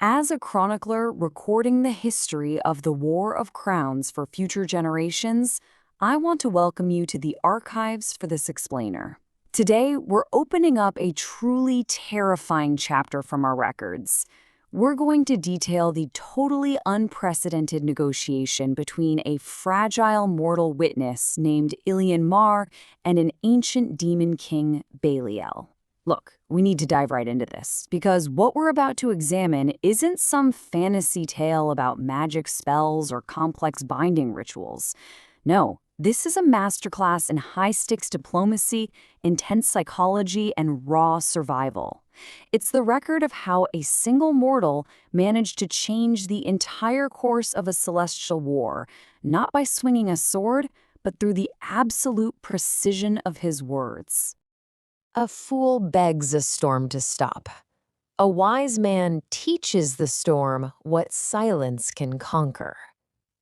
As a chronicler recording the history of the War of Crowns for future generations, I want to welcome you to the archives for this explainer. Today, we're opening up a truly terrifying chapter from our records. We're going to detail the totally unprecedented negotiation between a fragile mortal witness named Ilyan Marr and an ancient demon king, Belial. Look, we need to dive right into this, because what we're about to examine isn't some fantasy tale about magic spells or complex binding rituals. No, this is a masterclass in high-stakes diplomacy, intense psychology, and raw survival. It's the record of how a single mortal managed to change the entire course of a celestial war, not by swinging a sword, but through the absolute precision of his words. A fool begs a storm to stop. A wise man teaches the storm what silence can conquer.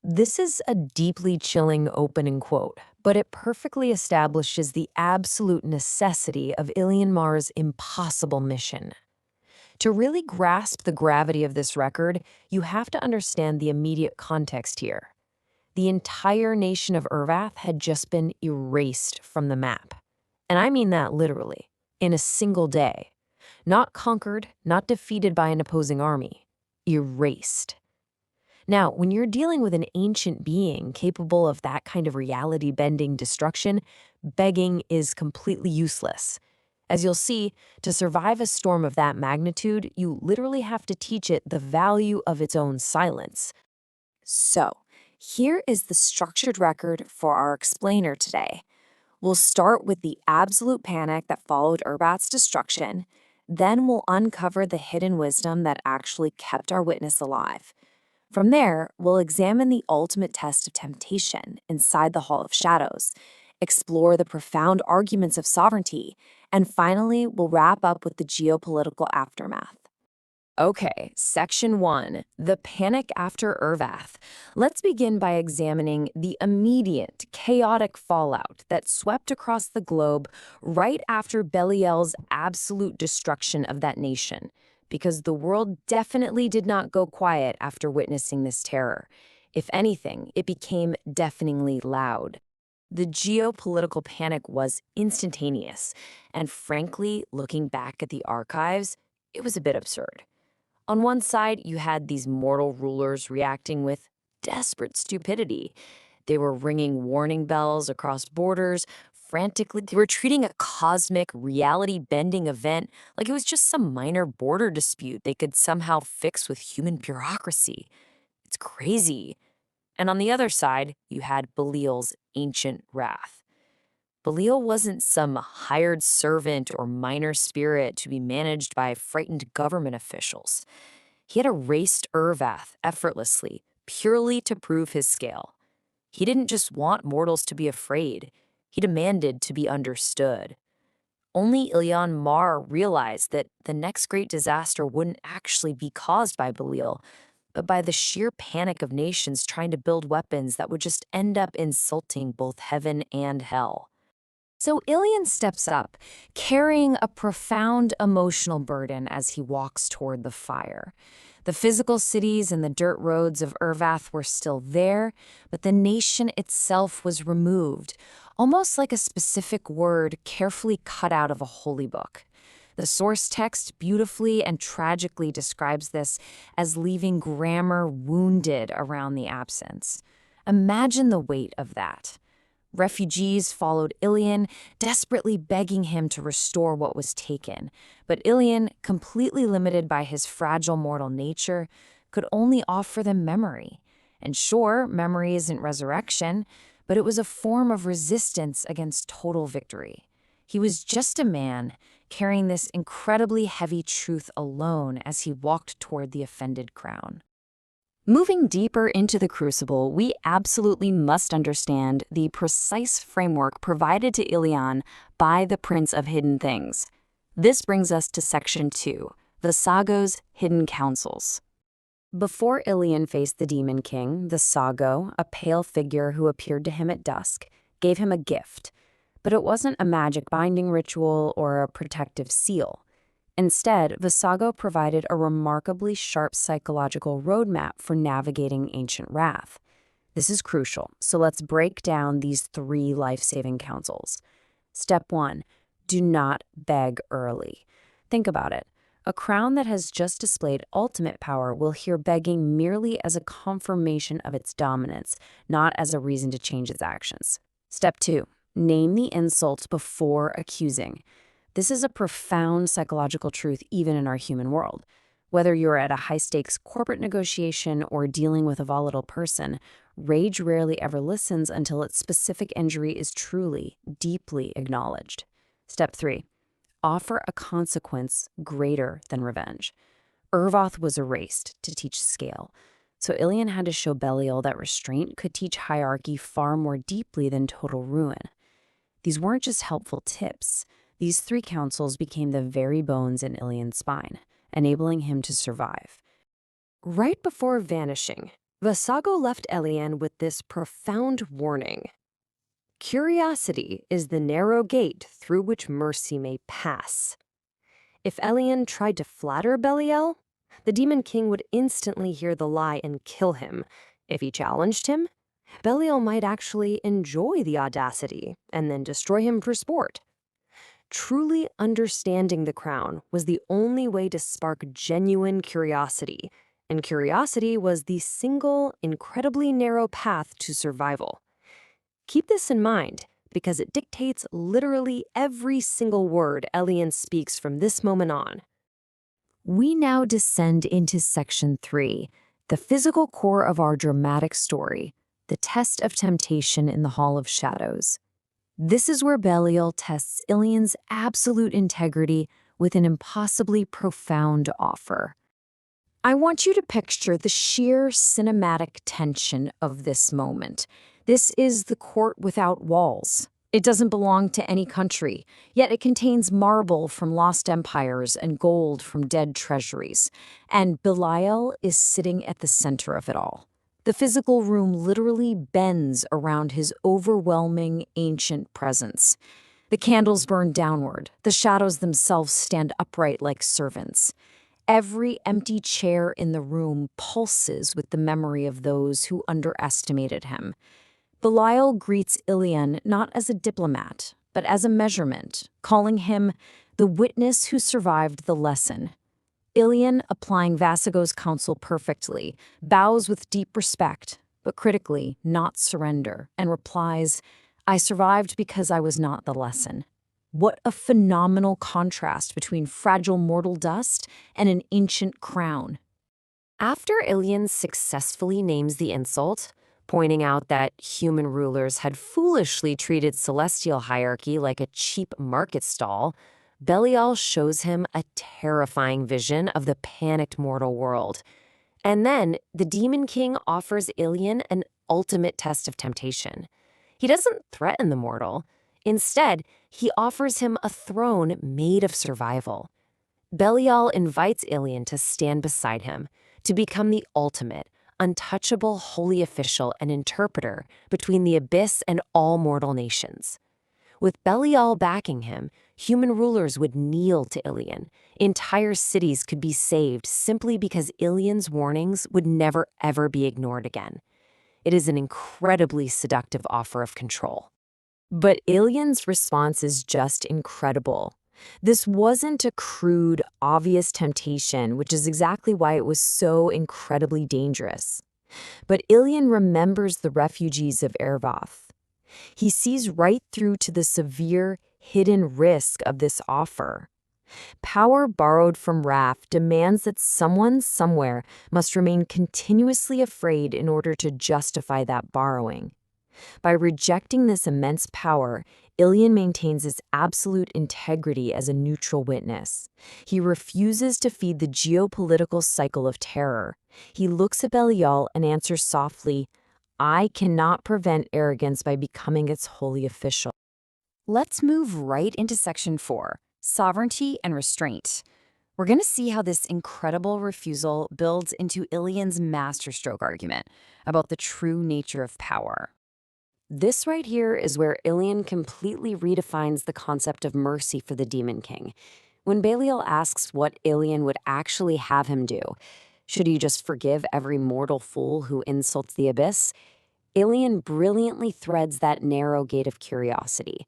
This is a deeply chilling opening quote, but it perfectly establishes the absolute necessity of Ilyan Marr's impossible mission. To really grasp the gravity of this record, you have to understand the immediate context here. The entire nation of Ervath had just been erased from the map. And I mean that literally, in a single day. Not conquered, not defeated by an opposing army. Erased. Now, when you're dealing with an ancient being capable of that kind of reality-bending destruction, begging is completely useless. As you'll see, to survive a storm of that magnitude, you literally have to teach it the value of its own silence. So, here is the structured record for our explainer today. We'll start with the absolute panic that followed Ervath's destruction, then we'll uncover the hidden wisdom that actually kept our witness alive. From there, we'll examine the ultimate test of temptation inside the Hall of Shadows, explore the profound arguments of sovereignty, and finally, we'll wrap up with the geopolitical aftermath. Okay, Section 1, the panic after Ervath. Let's begin by examining the immediate, chaotic fallout that swept across the globe right after Belial's absolute destruction of that nation. Because the world definitely did not go quiet after witnessing this terror. If anything, it became deafeningly loud. The geopolitical panic was instantaneous, and frankly, looking back at the archives, it was a bit absurd. On one side, you had these mortal rulers reacting with desperate stupidity. They were ringing warning bells across borders, frantically. They were treating a cosmic, reality-bending event like it was just some minor border dispute they could somehow fix with human bureaucracy. It's crazy. And on the other side, you had Belial's ancient wrath. Belial wasn't some hired servant or minor spirit to be managed by frightened government officials. He had erased Ervath effortlessly, purely to prove his scale. He didn't just want mortals to be afraid. He demanded to be understood. Only Ilyan Marr realized that the next great disaster wouldn't actually be caused by Belial, but by the sheer panic of nations trying to build weapons that would just end up insulting both heaven and hell. So Ilyan steps up, carrying a profound emotional burden as he walks toward the fire. The physical cities and the dirt roads of Ervath were still there, but the nation itself was removed, almost like a specific word carefully cut out of a holy book. The source text beautifully and tragically describes this as leaving grammar wounded around the absence. Imagine the weight of that. Refugees followed Ilyan, desperately begging him to restore what was taken. But Ilyan, completely limited by his fragile mortal nature, could only offer them memory. And sure, memory isn't resurrection, but it was a form of resistance against total victory. He was just a man, carrying this incredibly heavy truth alone as he walked toward the offended crown. Moving deeper into the crucible, we absolutely must understand the precise framework provided to Ilyan by the Prince of Hidden Things. This brings us to Section 2, Vassago's Hidden Counsels. Before Ilyan faced the Demon King, Vassago, a pale figure who appeared to him at dusk, gave him a gift. But it wasn't a magic binding ritual or a protective seal. Instead, Vassago provided a remarkably sharp psychological roadmap for navigating ancient wrath. This is crucial, so let's break down these 3 life-saving counsels. Step 1. Do not beg early. Think about it. A crown that has just displayed ultimate power will hear begging merely as a confirmation of its dominance, not as a reason to change its actions. Step 2. Name the insult before accusing. This is a profound psychological truth even in our human world. Whether you're at a high-stakes corporate negotiation or dealing with a volatile person, rage rarely ever listens until its specific injury is truly, deeply acknowledged. Step 3. Offer a consequence greater than revenge. Ervath was erased to teach scale, so Ilyan had to show Belial that restraint could teach hierarchy far more deeply than total ruin. These weren't just helpful tips. These 3 counsels became the very bones in Ilyan's spine, enabling him to survive. Right before vanishing, Vassago left Ilyan with this profound warning. Curiosity is the narrow gate through which mercy may pass. If Ilyan tried to flatter Belial, the Demon King would instantly hear the lie and kill him. If he challenged him, Belial might actually enjoy the audacity and then destroy him for sport. Truly understanding the crown was the only way to spark genuine curiosity, and curiosity was the single, incredibly narrow path to survival. Keep this in mind, because it dictates literally every single word Ilyan speaks from this moment on. We now descend into Section 3, the physical core of our dramatic story, the test of temptation in the Hall of Shadows. This is where Belial tests Ilyan's absolute integrity with an impossibly profound offer. I want you to picture the sheer cinematic tension of this moment. This is the court without walls. It doesn't belong to any country, yet it contains marble from lost empires and gold from dead treasuries. And Belial is sitting at the center of it all. The physical room literally bends around his overwhelming, ancient presence. The candles burn downward. The shadows themselves stand upright like servants. Every empty chair in the room pulses with the memory of those who underestimated him. Belial greets Ilyan not as a diplomat, but as a measurement, calling him the witness who survived the lesson. Ilyan, applying Vassago's counsel perfectly, bows with deep respect, but critically, not surrender, and replies, "I survived because I was not the lesson." What a phenomenal contrast between fragile mortal dust and an ancient crown. After Ilyan successfully names the insult, pointing out that human rulers had foolishly treated celestial hierarchy like a cheap market stall, Belial shows him a terrifying vision of the panicked mortal world. And then the Demon King offers Ilyan an ultimate test of temptation. He doesn't threaten the mortal. Instead, he offers him a throne made of survival. Belial invites Ilyan to stand beside him, to become the ultimate, untouchable holy official and interpreter between the abyss and all mortal nations. With Belial backing him, human rulers would kneel to Ilyan. Entire cities could be saved simply because Ilyan's warnings would never ever be ignored again. It is an incredibly seductive offer of control. But Ilyan's response is just incredible. This wasn't a crude, obvious temptation, which is exactly why it was so incredibly dangerous. But Ilyan remembers the refugees of Ervath. He sees right through to the severe, hidden risk of this offer. Power borrowed from Wrath demands that someone somewhere must remain continuously afraid in order to justify that borrowing. By rejecting this immense power, Ilyan maintains his absolute integrity as a neutral witness. He refuses to feed the geopolitical cycle of terror. He looks at Belial and answers softly, "I cannot prevent arrogance by becoming its holy official." Let's move right into Section 4, Sovereignty and Restraint. We're going to see how this incredible refusal builds into Ilyan's masterstroke argument about the true nature of power. This right here is where Ilyan completely redefines the concept of mercy for the Demon King. When Belial asks what Ilyan would actually have him do, should he just forgive every mortal fool who insults the abyss? Ilyan brilliantly threads that narrow gate of curiosity.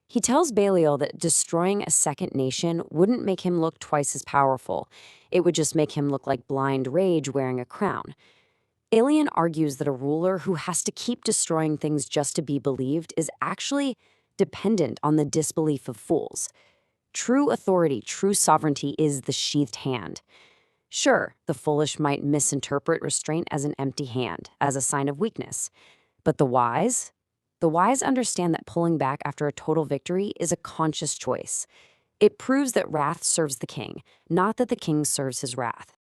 He tells Belial that destroying a second nation wouldn't make him look twice as powerful. It would just make him look like blind rage wearing a crown. Ilyan argues that a ruler who has to keep destroying things just to be believed is actually dependent on the disbelief of fools. True authority, true sovereignty is the sheathed hand. Sure, the foolish might misinterpret restraint as an empty hand, as a sign of weakness. But the wise? The wise understand that pulling back after a total victory is a conscious choice. It proves that wrath serves the king, not that the king serves his wrath.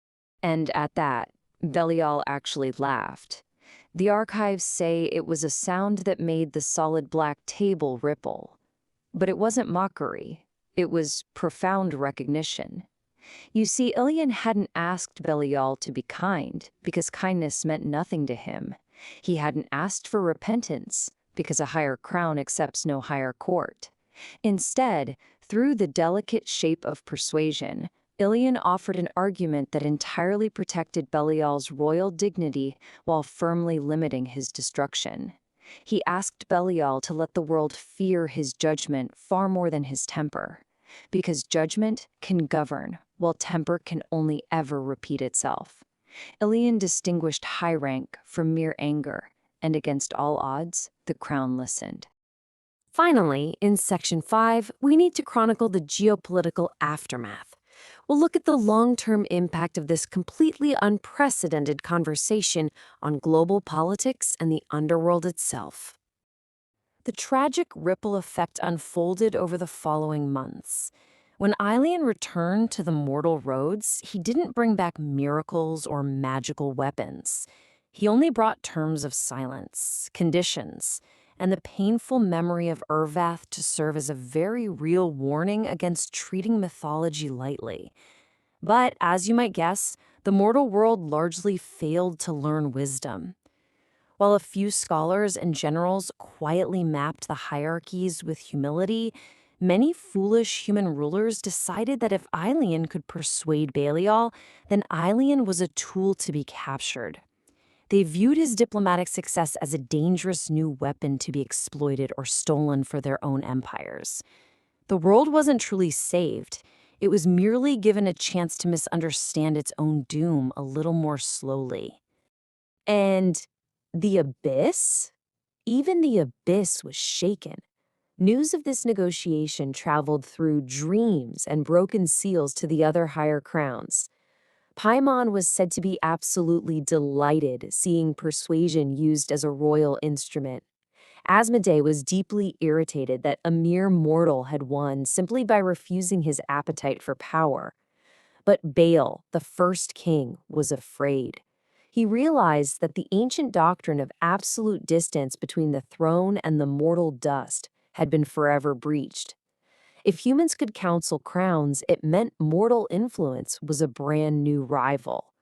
And at that, Belial actually laughed. The archives say it was a sound that made the solid black table ripple. But it wasn't mockery. It was profound recognition. You see, Ilyan hadn't asked Belial to be kind because kindness meant nothing to him. He hadn't asked for repentance because a higher crown accepts no higher court. Instead, through the delicate shape of persuasion, Ilyan offered an argument that entirely protected Belial's royal dignity while firmly limiting his destruction. He asked Belial to let the world fear his judgment far more than his temper, because judgment can govern, while temper can only ever repeat itself. Ilyan distinguished high rank from mere anger, and against all odds, the crown listened. Finally, in Section 5, we need to chronicle the geopolitical aftermath. We'll look at the long-term impact of this completely unprecedented conversation on global politics and the underworld itself. The tragic ripple effect unfolded over the following months. When Ilyan returned to the mortal roads, he didn't bring back miracles or magical weapons. He only brought terms of silence, conditions, and the painful memory of Ervath to serve as a very real warning against treating mythology lightly. But, as you might guess, the mortal world largely failed to learn wisdom. While a few scholars and generals quietly mapped the hierarchies with humility, many foolish human rulers decided that if Ilyan could persuade Belial, then Ilyan was a tool to be captured. They viewed his diplomatic success as a dangerous new weapon to be exploited or stolen for their own empires. The world wasn't truly saved. It was merely given a chance to misunderstand its own doom a little more slowly. And the abyss? Even the abyss was shaken. News of this negotiation traveled through dreams and broken seals to the other higher crowns. Paimon was said to be absolutely delighted seeing persuasion used as a royal instrument. Asmodee was deeply irritated that a mere mortal had won simply by refusing his appetite for power. But Baal, the first king, was afraid. He realized that the ancient doctrine of absolute distance between the throne and the mortal dust had been forever breached. If humans could counsel crowns, it meant mortal influence was a brand new rival.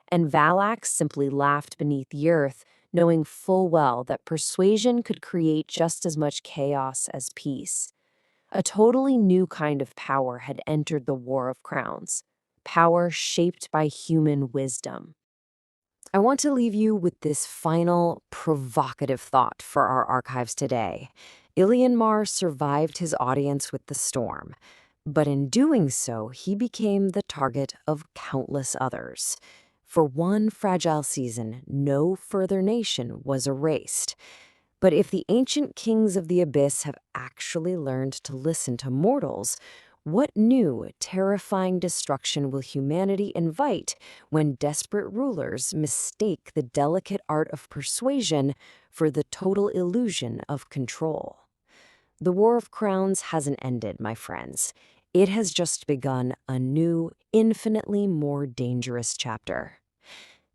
And Valax simply laughed beneath the earth, knowing full well that persuasion could create just as much chaos as peace. A totally new kind of power had entered the War of Crowns, power shaped by human wisdom. I want to leave you with this final, provocative thought for our archives today. Ilyan Marr survived his audience with the storm, but in doing so, he became the target of countless others. For one fragile season, no further nation was erased. But if the ancient kings of the abyss have actually learned to listen to mortals, what new, terrifying destruction will humanity invite when desperate rulers mistake the delicate art of persuasion for the total illusion of control? The War of Crowns hasn't ended, my friends. It has just begun a new, infinitely more dangerous chapter.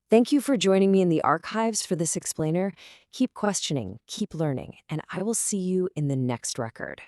Thank you for joining me in the archives for this explainer. Keep questioning, keep learning, and I will see you in the next record.